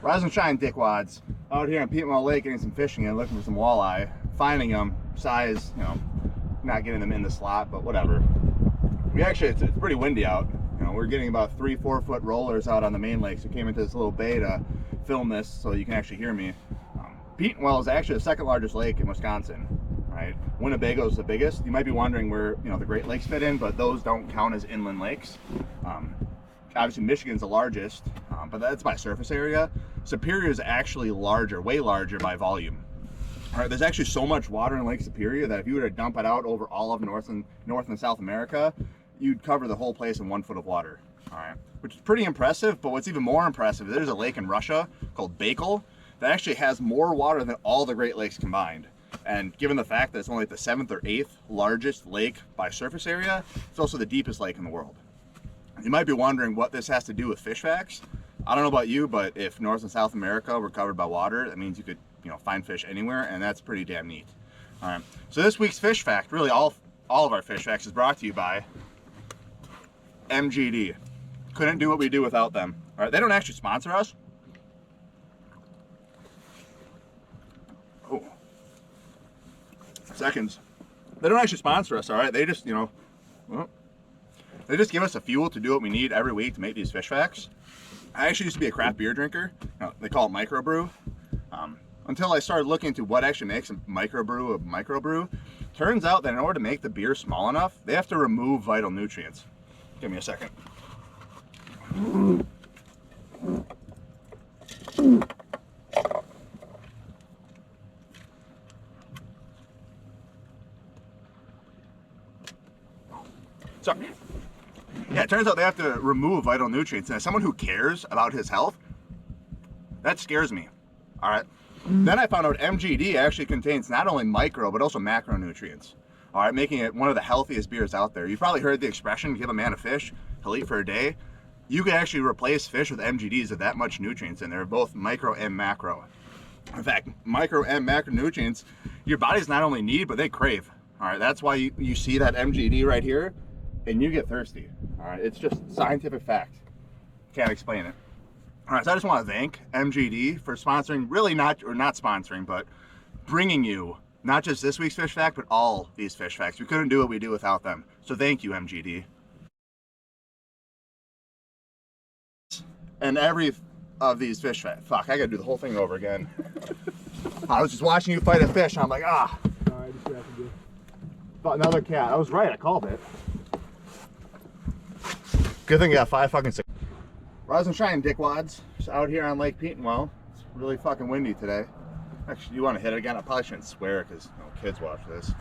Rise and shine, dickwads. Out here on Petenwell Lake getting some fishing in, looking for some walleye. Finding them, size, you know, not getting them in the slot, but whatever. It's pretty windy out. You know, we're getting about 3-4 foot rollers out on the main lake, so we came into this little bay to film this so you can actually hear me. Petenwell is actually the second largest lake in Wisconsin, right? Winnebago is the biggest. You might be wondering where, you know, the Great Lakes fit in, but those don't count as inland lakes. Obviously Michigan's the largest, but that's by surface area. Superior is actually larger, way larger by volume. All right, there's actually so much water in Lake Superior that if you were to dump it out over all of North and South America, you'd cover the whole place in 1 foot of water. All right, which is pretty impressive, but what's even more impressive, there's a lake in Russia called Baikal that actually has more water than all the Great Lakes combined. And given the fact that it's only the 7th or 8th largest lake by surface area, it's also the deepest lake in the world. You might be wondering what this has to do with fish facts. I don't know about you, but if North and South America were covered by water, that means you could, you know, find fish anywhere, and that's pretty damn neat. All right, so this week's fish fact, really all of our fish facts, is brought to you by MGD. Couldn't do what we do without them. All right, they don't actually sponsor us. Oh, seconds. They don't actually sponsor us, all right? They just, you know, well, they just give us a fuel to do what we need every week to make these fish facts. I actually used to be a craft beer drinker. You know, they call it microbrew. Until I started looking into what actually makes a microbrew a microbrew. Turns out that in order to make the beer small enough, they have to remove vital nutrients. Give me a second. So, yeah, it turns out they have to remove vital nutrients. And as someone who cares about his health, that scares me. All right. Then I found out MGD actually contains not only micro, but also macronutrients. All right, making it one of the healthiest beers out there. You've probably heard the expression, give a man a fish, he'll eat for a day. You can actually replace fish with MGDs with that much nutrients in there, both micro and macro. In fact, micro and macronutrients, your bodies not only need, but they crave. All right, that's why you see that MGD right here, and you get thirsty. All right, it's just scientific fact. Can't explain it. All right, so I just want to thank MGD for sponsoring, really not sponsoring, but bringing you not just this week's fish fact, but all these fish facts. We couldn't do what we do without them. So thank you, MGD. And every of these fish facts, fuck, I gotta do the whole thing over again. I was just watching you fight a fish, and I'm like, ah. All right, just have to do. Thought another cat. I was right, I called it. Good thing you got 5 fucking seconds. Rise and shine, dickwads. Just out here on Lake Petenwell. It's really fucking windy today. Actually, you want to hit it again? I probably shouldn't swear because, you know, kids watch this.